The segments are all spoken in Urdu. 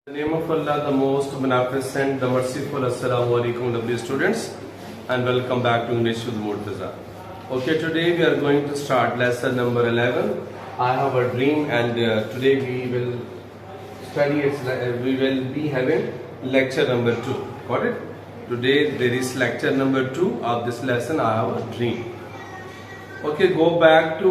In the name of Allah, the most beneficent, the merciful. Assalamu alaikum, lovely students, and welcome back to English with Murtaza. Okay, today we are going to start lesson number 11. I have a dream, and today we will study. We will be having lecture number 2. Got it? Today there is lecture number 2 of this lesson. I have a dream. Okay, go back to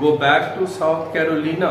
Go back to South Carolina.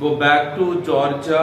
Go back to Georgia.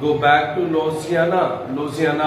Go back to Louisiana. Louisiana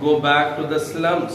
Go back to the slums.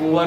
Poor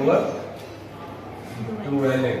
Poor dwelling,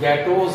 ghettos,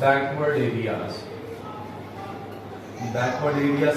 Backward areas. Backward areas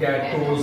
Ghettos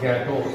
Ghettos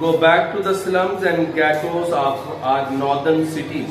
go back to the slums and ghettos of our northern cities.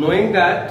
Knowing that,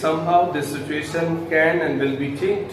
somehow this situation can and will be changed.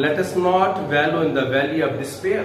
Let us not wallow in the valley of despair.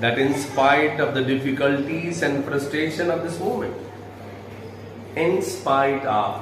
that in spite of the difficulties and frustration of this moment, in spite of,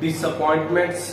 disappointments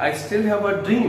I still have a dream.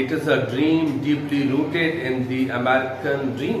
It is a dream deeply rooted in the American dream.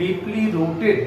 deeply rooted,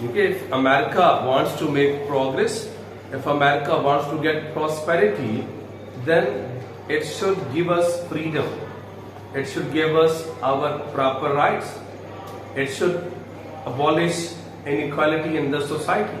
Okay, if America wants to make progress, if America wants to get prosperity, then it should give us freedom. It should give us our proper rights. It should abolish inequality in the society.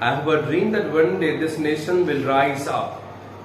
I have a dream that one day this nation will rise up.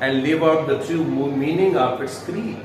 And live out the true meaning of its creed.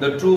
The true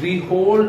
We hold,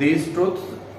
these truths,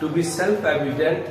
to be self evident,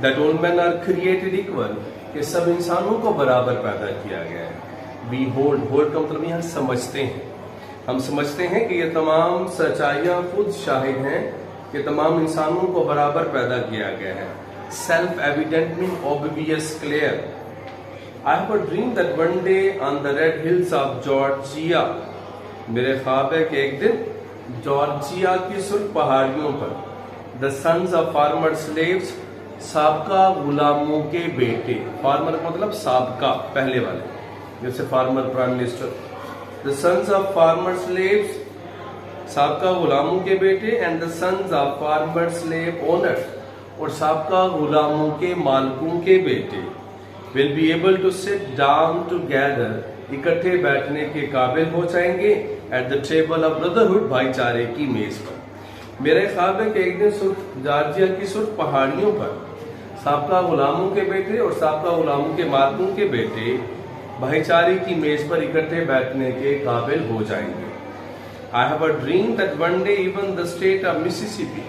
that all men are created equal, کہ سب انسانوں کو برابر پیدا کیا گیا ہے. وی ہولڈ کا مطلب یہاں سمجھتے ہیں. ہم سمجھتے ہیں کہ یہ تمام سچائیاں خود شاہد ہیں کہ تمام انسانوں کو برابر پیدا کیا گیا ہے. سیلف ایویڈنٹ مین obvious clear. I have a dream that one day on the red hills of Georgia, میرے خواب ہے کہ ایک دن جارجیا کی سرخ پہاڑیوں پر the sons of farmer slaves, سابقہ غلاموں کے بیٹے. فارمر کا مطلب سابقہ پہلے والے, جیسے former prime minister. the sons of farmer slaves, سابقہ غلاموں کے بیٹے, and the sons of farmer slave owners, اور سابقہ غلاموں کے مالکوں کے بیٹے, will be able to sit down together, اکٹھے بیٹھنے کے قابل ہو جائیں گے at the table of brotherhood, بھائی چارے کی میز پر. میرے خواب ہے کہ ایک دن جارجیا کی سرخ پہاڑیوں پر سابقہ غلاموں کے بیٹے اور سابقہ غلاموں کے مالکوں کے بیٹے بھائی چارے کی میز پر اکٹھے بیٹھنے کے قابل ہو جائیں گے. I have a dream that one day even the state of Mississippi,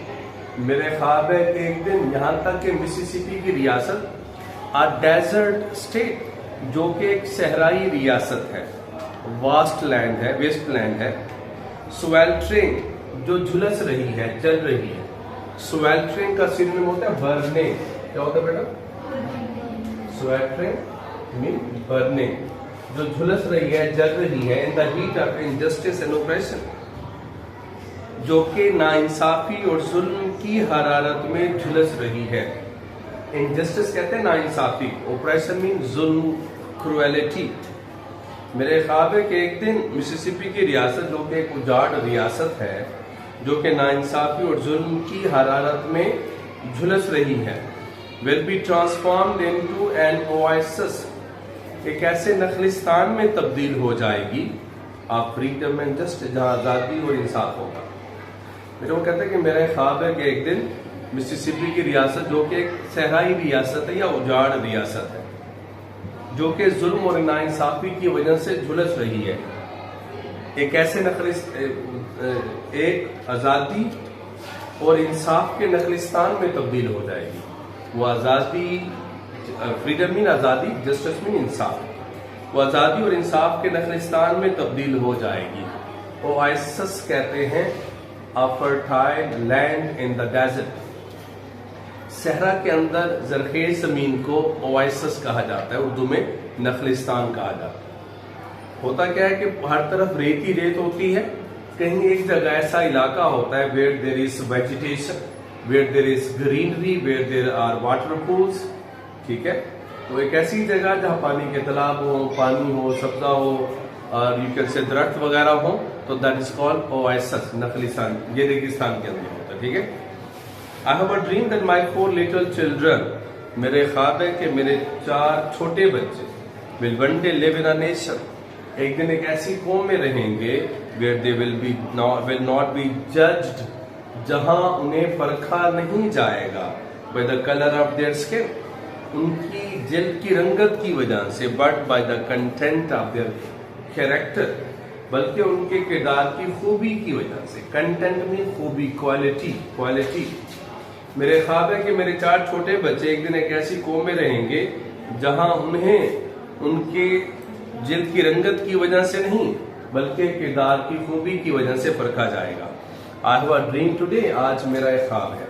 میرے خواب ہے کہ ایک دن یہاں تک کہ مسیسپی کی ریاست a desert state, جو کہ ایک صحرائی ریاست ہے, واسٹ لینڈ ہے, ویسٹ لینڈ ہے, sweltering, جو جھلس رہی ہے, جل رہی ہے. sweltering کا سنونیم ہوتا ہے برننگ. کیا ہوتا ہے بیٹا؟ sweltering mean burning, جو جھلس رہی ہے, جل رہی ہے. in the heat of injustice and oppression, جو کہ ناانصافی اور ظلم کی حرارت میں جھلس رہی ہے. انجسٹس کہتے ہیں ناانصافی, اوپریشن مین ظلم, کرویلٹی. میرے خواب ہے کہ ایک دن مسیسپی کی ریاست, جو کہ ایک اجاڑ ریاست ہے, جو کہ ناانصافی اور ظلم کی حرارت میں جھلس رہی ہے, will be transformed into an oasis, ایک ایسے نخلستان میں تبدیل ہو جائے گی of freedom and justice, جہاں آزادی اور انصاف ہوگا. میرے وہ کہتے ہیں کہ میرا خواب ہے کہ ایک دن مسیسپی کی ریاست, جو کہ ایک صحرائی ریاست ہے یا اجاڑ ریاست ہے, جو کہ ظلم اور ناانصافی کی وجہ سے جھلس رہی ہے, ایک ایسے ایک آزادی اور انصاف کے نخلستان میں تبدیل ہو جائے گی. وہ آزادی, فریڈم مین آزادی, جسٹس مین انصاف, وہ آزادی اور انصاف کے نخلستان میں تبدیل ہو جائے گی. اوائسس کہتے ہیں a fertile land in the desert, صحرا کے اندر زرخیز زمین کو اوائسس کہا جاتا ہے, اردو میں نخلستان کہا جاتا ہے. ہوتا کیا ہے کہ ہر طرف ریت ہی ریت ہوتی ہے, کہیں ایک جگہ ایسا علاقہ ہوتا ہے where there is vegetation, where there is greenery, where there are water pools. ٹھیک ہے, تو ایک ایسی جگہ جہاں پانی کے تالاب ہو, پانی ہو, سبزہ ہو, اور you can say درخت وغیرہ ہو, تو that is called oasis, نخلستان. یہ ریگستان کے اندر ہوتا ہے. ٹھیک ہے. I have a dream that my 4 little children, میرے خواب ہے کہ میرے 4 چھوٹے بچے will one day live in a nation, ایک دن ایک ایسی قوم میں رہیں گے where they will not be judged, جہاں انہیں پرکھا نہیں جائے گا by the color of their skin, ان کی جلد کی رنگت کی وجہ سے, but by the content of their character, بلکہ ان کے کردار کی خوبی کی وجہ سے. کنٹینٹ میں خوبی, کوالٹی. میرے خواب ہے کہ میرے 4 چھوٹے بچے ایک دن ایک ایسی قوم میں رہیں گے جہاں انہیں ان کے جلد کی رنگت کی وجہ سے نہیں بلکہ کردار کی خوبی کی وجہ سے پرکھا جائے گا. I have a dream today, آج میرا ایک خواب ہے.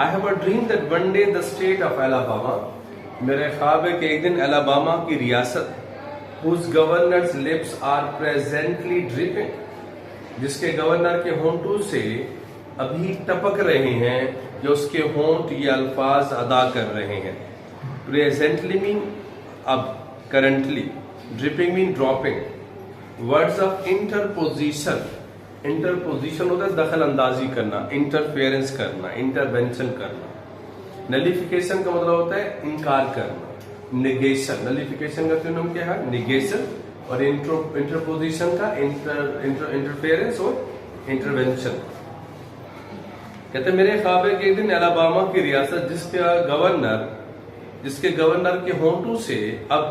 I have a dream that one day the state of Alabama, میرے خواب ہے کہ ایک دن الاباما کی ریاست, whose governor's lips are presently dripping, جس کے گورنر کے ہونٹوں سے ابھی ٹپک رہے ہیں, جو اس کے ہونٹ یہ الفاظ ادا کر رہے ہیں. presently mean اب, currently, dripping mean dropping. words of interposition, انٹرپوزیشن ہوتا ہے دخل اندازی کرنا, انٹرفیئرنس کرنا, انٹرونشن کرنا. نلیفیکیشن کا مطلب ہوتا ہے انکار کرنا. نیگیشن, نلیفیکیشن کا نام کیا ہے, نیگیشن, اور انٹرپوزیشن کا انٹرفیئرنس اور انٹرونشن. کہتے ہیں میرے خواب ہے کہ ایک دن الاباما کی ریاست جس کے گورنر کے ہونٹوں سے اب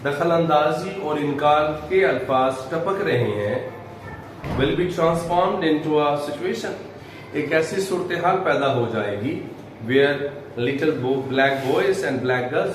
دخل اندازی اور انکار کے الفاظ ٹپک رہے ہیں, will be transformed into a situation, ایک ایسی صورتحال پیدا ہو جائے گی where little black boys and black girls,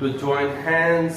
to join hands,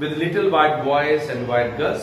with little white boys and white girls,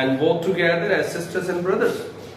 and walk together as sisters and brothers,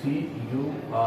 CURVED,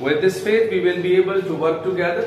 With this faith, we will be able to work together,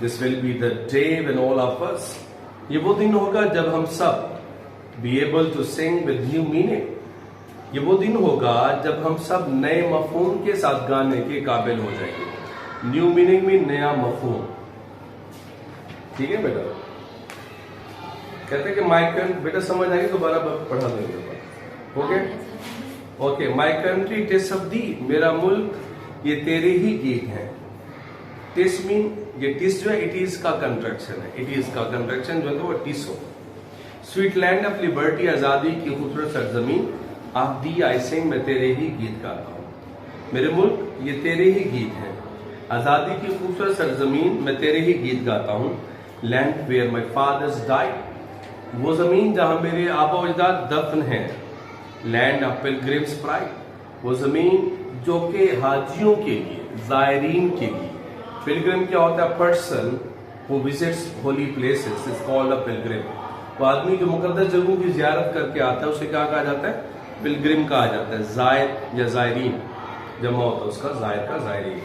This will be the day when all of us, یہ وہ دن ہوگا جب ہم سب be able to sing with new meaning. یہ وہ دن ہوگا جب ہم سب نئے مفہوم کے ساتھ گانے کے قابل ہو جائیں گے. نیو میننگ میں نیا مفہوم. ٹھیک ہے بیٹا؟ کہتے ہیں کہ مائی کنٹری، بیٹا سمجھ آئے گی دوبارہ پڑھا دیں گے. Okay okay. My country ٹس of the, میرا ملک یہ تیرے ہی گیت ہیں. ٹس مین، یہ ٹس جو ہے اٹ از کا کنٹریکشن ہے. اٹ از کا کنٹریکشن جو ہے وہ ٹس ہو. سویٹ لینڈ آف لبرٹی، آزادی کی خوبصورت سرزمین. آف دی آئی سنگ، میں تیرے ہی گیت گاتا ہوں. میرے ملک یہ تیرے ہی گیت ہیں. آزادی کی خوبصورت سرزمین، میں تیرے ہی گیت گاتا ہوں. Land where my fathers died, وہ زمین جہاں میرے آبا و اجداد دفن ہیں. لینڈ آف پلگرمز پرائڈ، وہ زمین جو کہ حاجیوں کے لیے، زائرین کے لیے. پلگرم کیا ہوتا ہے؟ Person who visits holy places is called a pilgrim. وہ آدمی جو مقدس جگہوں کی زیارت کر کے آتا ہے اسے کیا کہا جاتا ہے؟ پلگرم کہا جاتا ہے. زائر یا زائرین جمع ہوتا ہے اس کا، زائر کا زائرین.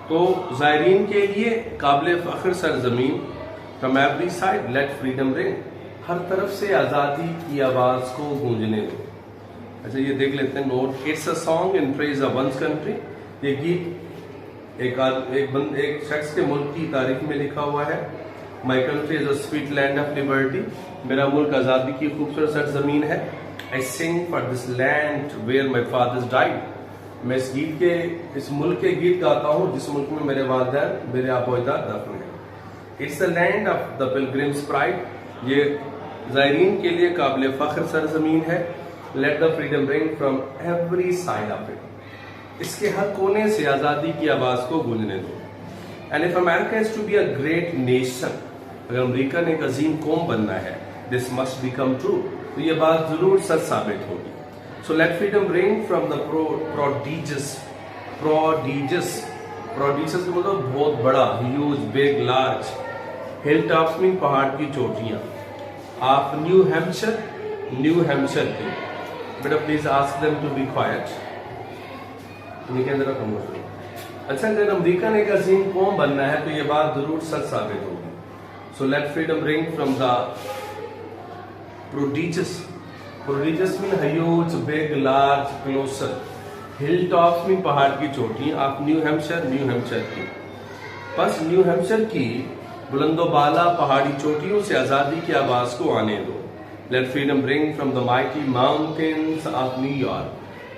تو زائرین کے لیے قابل فخر سرزمین. from every side let freedom ring، ہر طرف سے آزادی کی آواز کو گونجنے دو. اچھا یہ دیکھ لیتے ہیں note. It's a song in praise of one's country، یہ گیت ایک شخص کے ملک کی تاریخ میں لکھا ہوا ہے. My country is a sweet land of liberty, میرا ملک آزادی کی خوبصورت سرزمین ہے. I sing for this land where my fathers died, میں اس ملک کے گیت گاتا ہوں جس ملک میں میرے والدین، میرے آبا و اجداد دفن ہیں. It's the land of the pilgrims pride, یہ زائرین کے لیے قابل فخر سرزمین ہے. Let the freedom ring from every side of it, اس کے ہر کونے سے آزادی کی آواز کو گونجنے دو. And if America is to be a great nation, اگر امریکہ نے ایک عظیم قوم بننا ہے، دس مسٹ بیکم ٹرو، تو یہ بات ضرور سچ ثابت ہوگی. So let freedom ring from the prodigious کا مطلب بہت بڑا، huge, big, large. Hilltops میں پہاڑ کی چوٹیاں. آف نیو ہیمپشر کی، بیٹا please ask them to be quiet. اچھا اگر امریکہ نے ایک عظیم قوم بننا ہے تو یہ بات ضرور سچ ثابت ہوگی. So let freedom ring from the prodigious mean huge, big, large, closer. Hilltops میں پہاڑ کی چوٹیاں. آف نیو ہیمپشر کی، پس نیو ہیمپشر کی بلند و بالا پہاڑی چوٹیوں سے آزادی کی آواز کو آنے دو. Let freedom ring from the mighty mountains of new York,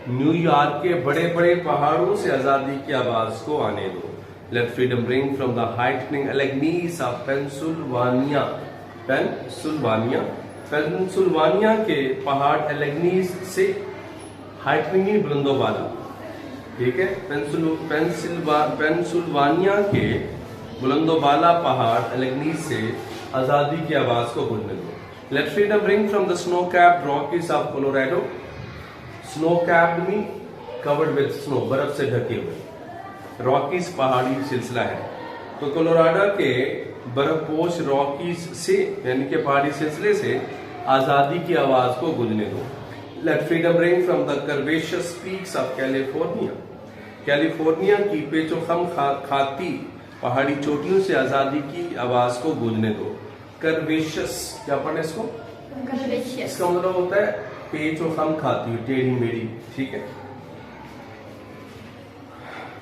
new York کے بڑے بڑے پہاڑوں سے آزادی کی آواز کو آنے دو. Let freedom ring from the ہائٹننگ الیگنیز of پینسلوانیا کے پہاڑ الیگنیز سے. ہائٹننگ بلند و بالا، ٹھیک ہے. پینسلوانیا کے بلند و بالا پہاڑ الیگنیز سے آزادی کی آواز کو گونجنے دو. لیٹ فریڈم رنگ فرام دا سنو کیپڈ راکیز آف کولوراڈو. سنو کیپڈ میں کورڈ وتھ سنو، برف سے ڈھکے ہوئے. راکیز پہاڑی سلسلہ ہے، تو کولوراڈو کے برف پوش راکیز سے یعنی کہ پہاڑی سلسلے سے آزادی کی آواز کو گونجنے دو. Let freedom ring from the curvaceous peaks of California کی پیچ و خم کھاتی پہاڑی چوٹیوں سے آزادی کی آواز کو گونجنے دو. کرویشس کیا پڑھیں اس کو؟ اس کا مطلب ہوتا ہے پیچ و خم کھاتی ہوئی، ٹیڑھی میڑھی، ٹھیک ہے.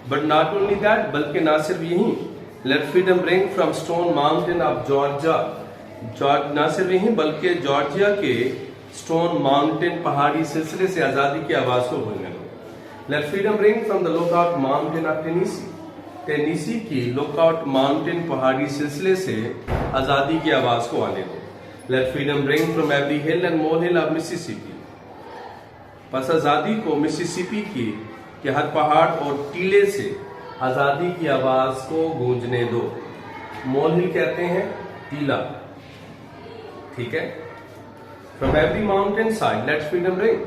بٹ ناٹ اونلی دیٹ، بلکہ نہ صرف یہی. Late freedom ring from stone mountain of Georgia, نہ صرف یہی بلکہ جارجیا کے اسٹون ماؤنٹین پہاڑی سلسلے سے آزادی کی آواز کو گونجنے دو. Let freedom ring from the Lookout Mountain of Tennessee کی لوک آؤٹ ماؤنٹین پہاڑی سلسلے سے آزادی کی آواز کو آنے دو. Let freedom ring from every ہل اینڈ مول ہل آف مسیسپی، پس آزادی کو مسیسپی کی کہ ہر پہاڑ اور ٹیلے سے آزادی کی آواز کو گونجنے دو. مول ہل کہتے ہیں ٹیلا، ٹھیک ہے. From every mountainside let freedom ring,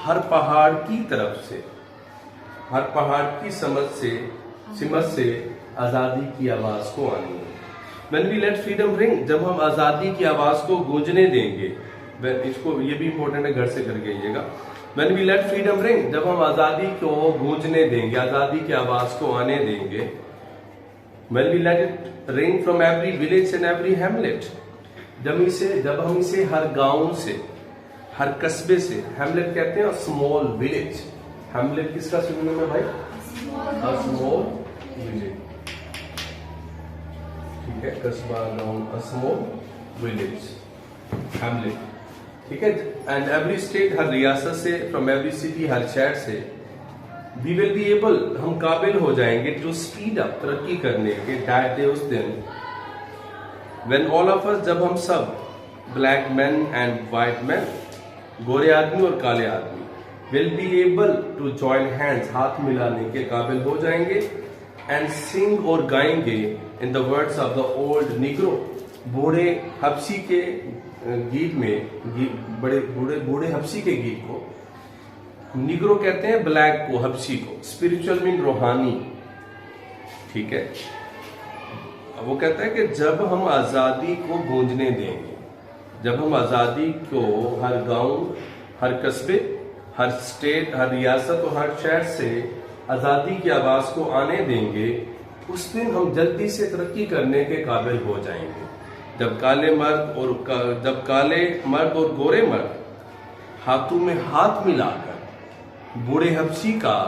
ہر پہاڑ کی طرف سے، ہر پہاڑ کی سمت سے آزادی کی آواز کو آنے دو. When we let freedom ring، جب ہم آزادی کی آواز کو گونجنے دیں گے، اس کو یہ بھی امپورٹنٹ ہے، گھر سے کر کے آئیے گا. When we let freedom ring، جب ہم آزادی کو گونجنے دیں گے، آزادی کی آواز کو آنے دیں گے. When we let it rain from every village and every hamlet. جب ہم اسے ہر گاؤں سے، ہر قصبے سے، ہیملیٹ کہتے ہیں اور اسمال ولیج. ہیملیٹ کس کا سنونیم ہے بھائی؟ Small village. ٹھیک ہے، قصبہ، گاؤں، اسمال ولیج، ہیملیٹ. ٹھیک ہے. اینڈ ایوری اسٹیٹ، ہر ریاست سے، فرام ایوری سٹی، ہر شہر سے، وی ول بی ایبل، ہم قابل ہو جائیں گے ٹو اسپیڈ اپ، ترقی کرنے کے، دیٹ ڈے، اس دن، وین آل آف اس، جب ہم سب، black man and white man, گورے آدمی اور کالے آدمی، will be able to join hands, ہاتھ ملانے کے قابل ہو جائیں گے، اینڈ سنگ، اور گائیں گے، in the words of the old Negro, بوڑھے حبشی کے گیت میں، بوڑھے حبشی کے گیت کو نیگرو کہتے ہیں، بلیک کو، حبشی کو. اسپرچل مین روحانی. ٹھیک ہے. وہ کہتا ہے کہ جب ہم آزادی کو گونجنے دیں گے، جب ہم آزادی کو ہر گاؤں، ہر قصبے، ہر اسٹیٹ، ہر ریاست اور ہر شہر سے آزادی کی آواز کو آنے دیں گے، اس دن ہم جلدی سے ترقی کرنے کے قابل ہو جائیں گے. جب کالے مرد اور گورے مرد ہاتھوں میں ہاتھ ملا کر بوڑھے حبشی کا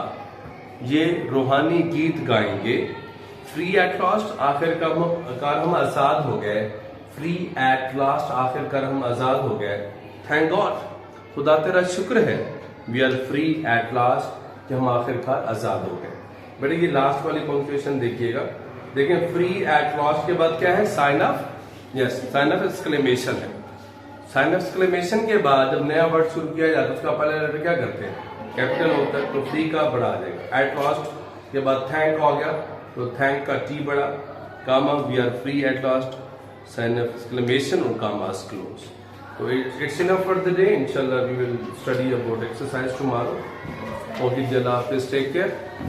یہ روحانی گیت گائیں گے، فری ایٹ لاسٹ، آخر کار ہم آزاد ہو گئے. فری ایٹ لاسٹ، آخر کار ہم آزاد ہو گئے. تھینک گاڈ، خدا تیرا شکر ہے، we are free at last, کہ ہم آخر کار آزاد ہو گئے. بیٹے یہ لاسٹ والی پنکچویشن دیکھیے گا. دیکھیں، فری ایٹ لاسٹ کے بعد کیا ہے؟ Sign of, yes, sign of exclamation ہے. سائن آف ایکسکلیمیشن کے بعد جب نیا ورڈ شروع کیا جاتا ہے، اس کا پہلے لیٹر کیا کرتے ہیں؟ کیپٹل ہوتا ہے، تو فری کا بڑا آ جائے گا. ایٹ لاسٹ کے بعد تھینک ہو گیا، تو تھینک کا ٹی بڑا، comma, we are free at last, sign of exclamation اور کاماز کلوز. تو it's enough for the day. انشاءاللہ we will study about exercise tomorrow. Okay جی، اللہ حافظ، ٹیک کیئر.